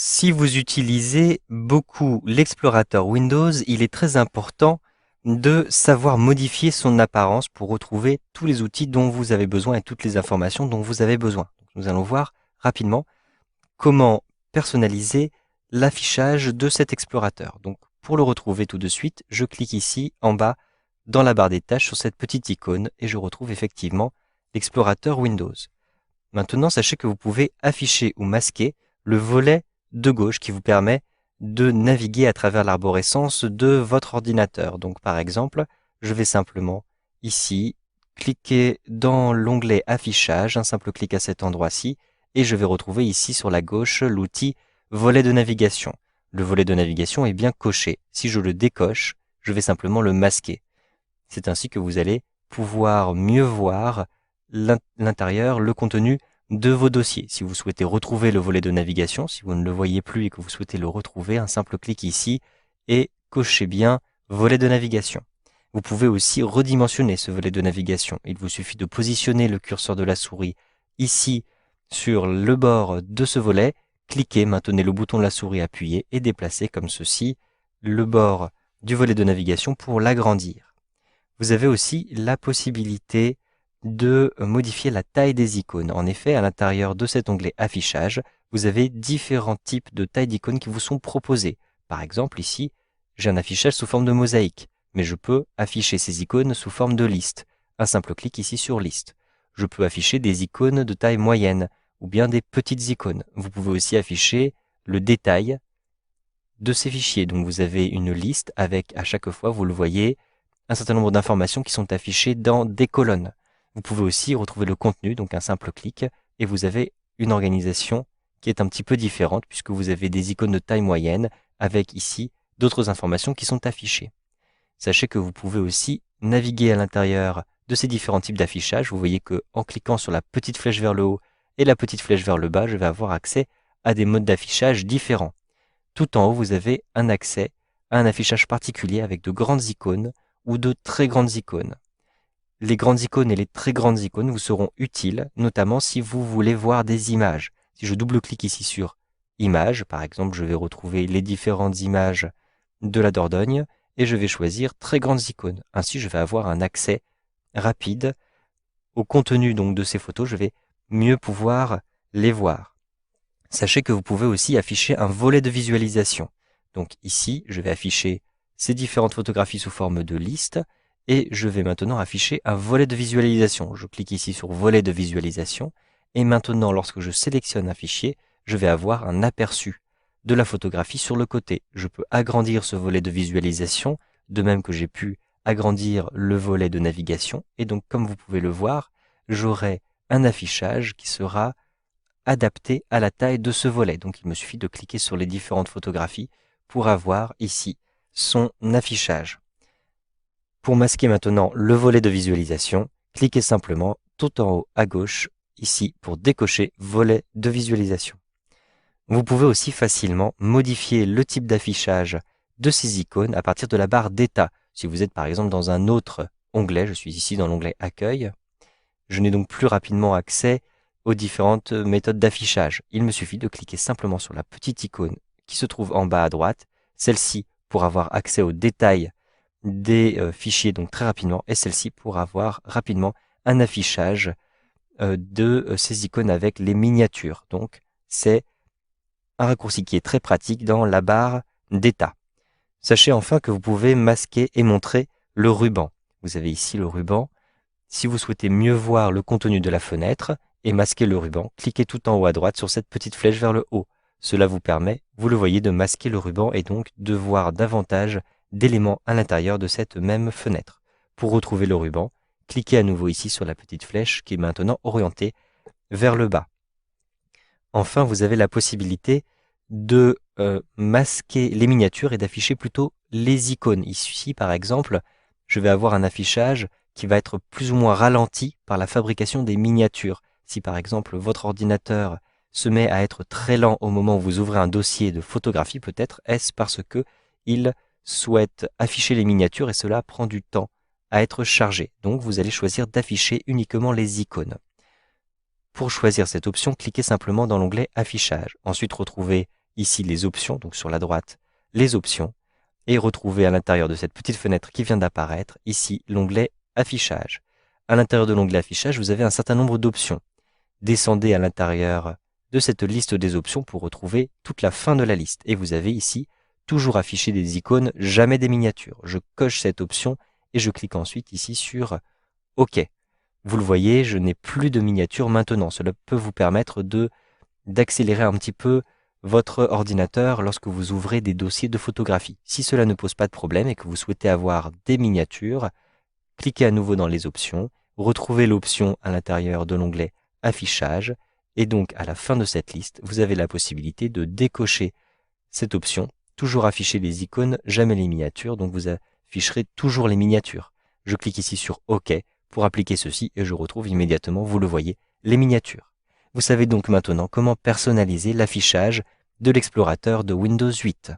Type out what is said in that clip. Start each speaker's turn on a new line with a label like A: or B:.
A: Si vous utilisez beaucoup l'explorateur Windows, il est très important de savoir modifier son apparence pour retrouver tous les outils dont vous avez besoin et toutes les informations dont vous avez besoin. Nous allons voir rapidement comment personnaliser l'affichage de cet explorateur. Donc, pour le retrouver tout de suite, je clique ici en bas dans la barre des tâches sur cette petite icône et je retrouve effectivement l'explorateur Windows. Maintenant, sachez que vous pouvez afficher ou masquer le volet de gauche qui vous permet de naviguer à travers l'arborescence de votre ordinateur. Donc par exemple, je vais simplement ici cliquer dans l'onglet affichage, un simple clic à cet endroit-ci, et je vais retrouver ici sur la gauche l'outil volet de navigation. Le volet de navigation est bien coché. Si je le décoche, je vais simplement le masquer. C'est ainsi que vous allez pouvoir mieux voir l'intérieur, le contenu de vos dossiers. Si vous souhaitez retrouver le volet de navigation, si vous ne le voyez plus et que vous souhaitez le retrouver, un simple clic ici et cochez bien volet de navigation. Vous pouvez aussi redimensionner ce volet de navigation. Il vous suffit de positionner le curseur de la souris ici sur le bord de ce volet, cliquez, maintenez le bouton de la souris appuyé et déplacez comme ceci le bord du volet de navigation pour l'agrandir. Vous avez aussi la possibilité de modifier la taille des icônes. En effet, à l'intérieur de cet onglet affichage, vous avez différents types de tailles d'icônes qui vous sont proposées. Par exemple, ici, j'ai un affichage sous forme de mosaïque, mais je peux afficher ces icônes sous forme de liste. Un simple clic ici sur liste. Je peux afficher des icônes de taille moyenne ou bien des petites icônes. Vous pouvez aussi afficher le détail de ces fichiers. Donc vous avez une liste avec, à chaque fois, vous le voyez, un certain nombre d'informations qui sont affichées dans des colonnes. Vous pouvez aussi retrouver le contenu, donc un simple clic, et vous avez une organisation qui est un petit peu différente puisque vous avez des icônes de taille moyenne avec ici d'autres informations qui sont affichées. Sachez que vous pouvez aussi naviguer à l'intérieur de ces différents types d'affichage. Vous voyez que en cliquant sur la petite flèche vers le haut et la petite flèche vers le bas, je vais avoir accès à des modes d'affichage différents. Tout en haut, vous avez un accès à un affichage particulier avec de grandes icônes ou de très grandes icônes. Les grandes icônes et les très grandes icônes vous seront utiles, notamment si vous voulez voir des images. Si je double-clique ici sur Images, par exemple, je vais retrouver les différentes images de la Dordogne et je vais choisir très grandes icônes. Ainsi, je vais avoir un accès rapide au contenu donc de ces photos. Je vais mieux pouvoir les voir. Sachez que vous pouvez aussi afficher un volet de visualisation. Donc ici, je vais afficher ces différentes photographies sous forme de liste et je vais maintenant afficher un volet de visualisation. Je clique ici sur volet de visualisation et maintenant, lorsque je sélectionne un fichier, je vais avoir un aperçu de la photographie sur le côté. Je peux agrandir ce volet de visualisation, de même que j'ai pu agrandir le volet de navigation. Et donc, comme vous pouvez le voir, j'aurai un affichage qui sera adapté à la taille de ce volet. Donc il me suffit de cliquer sur les différentes photographies pour avoir ici son affichage. Pour masquer maintenant le volet de visualisation, cliquez simplement tout en haut à gauche ici pour décocher volet de visualisation. Vous pouvez aussi facilement modifier le type d'affichage de ces icônes à partir de la barre d'état. Si vous êtes par exemple dans un autre onglet, je suis ici dans l'onglet Accueil, je n'ai donc plus rapidement accès aux différentes méthodes d'affichage. Il me suffit de cliquer simplement sur la petite icône qui se trouve en bas à droite, celle-ci pour avoir accès aux détails des fichiers donc très rapidement et celle-ci pour avoir rapidement un affichage de ces icônes avec les miniatures. Donc c'est un raccourci qui est très pratique dans la barre d'état. Sachez enfin que vous pouvez masquer et montrer le ruban. Vous avez ici le ruban. Si vous souhaitez mieux voir le contenu de la fenêtre et masquer le ruban, cliquez tout en haut à droite sur cette petite flèche vers le haut. Cela vous permet, vous le voyez, de masquer le ruban et donc de voir davantage d'éléments à l'intérieur de cette même fenêtre. Pour retrouver le ruban, cliquez à nouveau ici sur la petite flèche qui est maintenant orientée vers le bas. Enfin, vous avez la possibilité de masquer les miniatures et d'afficher plutôt les icônes. Ici, par exemple, je vais avoir un affichage qui va être plus ou moins ralenti par la fabrication des miniatures. Si par exemple votre ordinateur se met à être très lent au moment où vous ouvrez un dossier de photographie, peut-être est-ce parce qu'il souhaite afficher les miniatures et cela prend du temps à être chargé. Donc vous allez choisir d'afficher uniquement les icônes. Pour choisir cette option, cliquez simplement dans l'onglet Affichage. Ensuite, retrouvez ici les options, donc sur la droite, les options, et retrouver à l'intérieur de cette petite fenêtre qui vient d'apparaître, ici, l'onglet Affichage. À l'intérieur de l'onglet Affichage, vous avez un certain nombre d'options. Descendez à l'intérieur de cette liste des options pour retrouver toute la fin de la liste. Et vous avez ici toujours affiché des icônes, jamais des miniatures. Je coche cette option et je clique ensuite ici sur OK. Vous le voyez, je n'ai plus de miniatures maintenant. Cela peut vous permettre d'accélérer un petit peu votre ordinateur lorsque vous ouvrez des dossiers de photographie. Si cela ne pose pas de problème et que vous souhaitez avoir des miniatures, cliquez à nouveau dans les options, retrouvez l'option à l'intérieur de l'onglet Affichage, et donc à la fin de cette liste, vous avez la possibilité de décocher cette option, toujours afficher les icônes, jamais les miniatures, donc vous afficherez toujours les miniatures. Je clique ici sur OK pour appliquer ceci et je retrouve immédiatement, vous le voyez, les miniatures. Vous savez donc maintenant comment personnaliser l'affichage de l'explorateur de Windows 8.